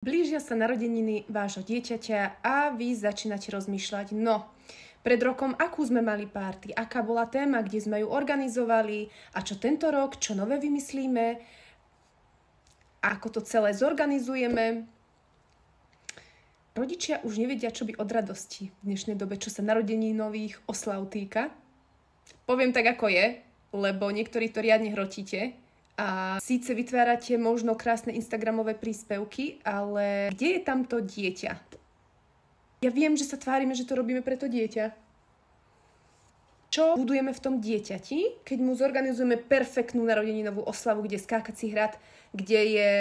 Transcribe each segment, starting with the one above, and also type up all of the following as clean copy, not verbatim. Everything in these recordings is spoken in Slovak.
Blížia sa narodeniny vášho dieťaťa a vy začínate rozmýšľať, no, pred rokom akú sme mali party, aká bola téma, kde sme ju organizovali a čo tento rok, čo nové vymyslíme, ako to celé zorganizujeme. Rodičia už nevedia, čo by od radosti v dnešnej dobe, čo sa nových oslav týka. Poviem tak, ako je, lebo niektorí to riadne hrotíte. A síce vytvárate možno krásne instagramové príspevky, ale kde je tam to dieťa? Ja viem, že sa tvárime, že to robíme pre to dieťa. Čo budujeme v tom dieťati, keď mu zorganizujeme perfektnú narodeninovú oslavu, kde je skákací hrad, kde je,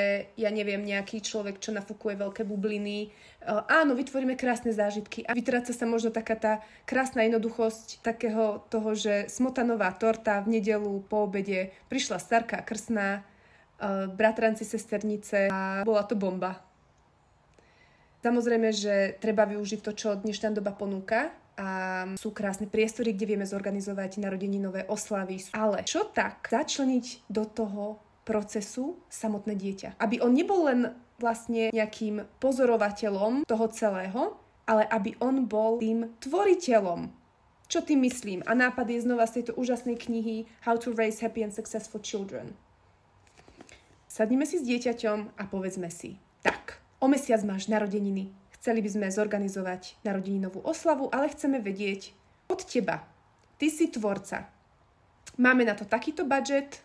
ja neviem, nejaký človek, čo nafúkuje veľké bubliny. Áno, vytvoríme krásne zážitky a vytráca sa možno taká tá krásna jednoduchosť takého toho, že smotanová torta v nedeľu po obede, prišla starka krstná, bratranci, sesternice a bola to bomba. Samozrejme, že treba využiť to, čo dnešná doba ponúka a sú krásne priestory, kde vieme zorganizovať narodeninové oslavy. Ale čo tak začleniť do toho procesu samotné dieťa? Aby on nebol len vlastne nejakým pozorovateľom toho celého, ale aby on bol tým tvoriteľom. Čo tým myslím? A nápad je znova z tejto úžasnej knihy How to Raise Happy and Successful Children. Sadnime si s dieťaťom a povedzme si, tak, o mesiac máš narodeniny. Chceli by sme zorganizovať narodeninovú oslavu, ale chceme vedieť od teba. Ty si tvorca. Máme na to takýto budget.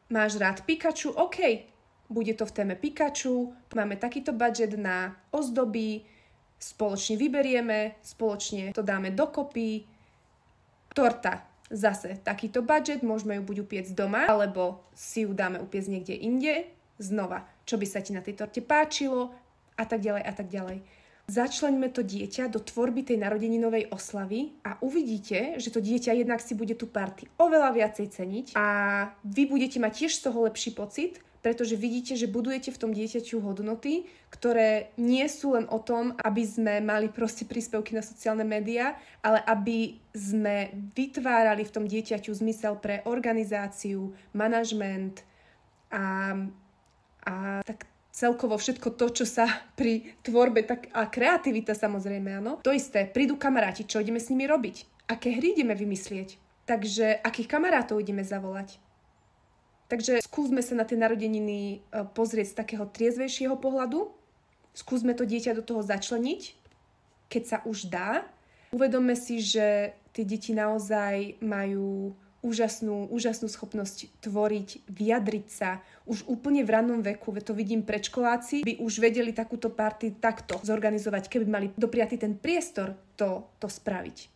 Máš rád Pikachu? OK, bude to v téme Pikachu. Máme takýto budget na ozdoby. Spoločne vyberieme, spoločne to dáme dokopy. Torta. Zase takýto budget. Môžeme ju buď upiecť doma, alebo si ju dáme upiecť niekde inde. Znova, čo by sa ti na tej torte páčilo, a tak ďalej, a tak ďalej. Začleňme to dieťa do tvorby tej narodeninovej oslavy a uvidíte, že to dieťa jednak si bude tú party oveľa viacej ceniť a vy budete mať tiež z toho lepší pocit, pretože vidíte, že budujete v tom dieťaťu hodnoty, ktoré nie sú len o tom, aby sme mali proste príspevky na sociálne médiá, ale aby sme vytvárali v tom dieťaťu zmysel pre organizáciu, manažment a tak celkovo všetko to, čo sa pri tvorbe, tak a kreativita samozrejme, áno. To isté, prídu kamaráti, čo ideme s nimi robiť? Aké hry ideme vymyslieť? Takže akých kamarátov ideme zavolať? Takže skúsme sa na tie narodeniny pozrieť z takého triezvejšieho pohľadu. Skúsme to dieťa do toho začleniť, keď sa už dá. Uvedomme si, že tie deti naozaj majú úžasnú schopnosť tvoriť, vyjadriť sa. Už úplne v rannom veku, to vidím predškoláci, by už vedeli takúto party takto zorganizovať, keby mali dopriatý ten priestor to spraviť.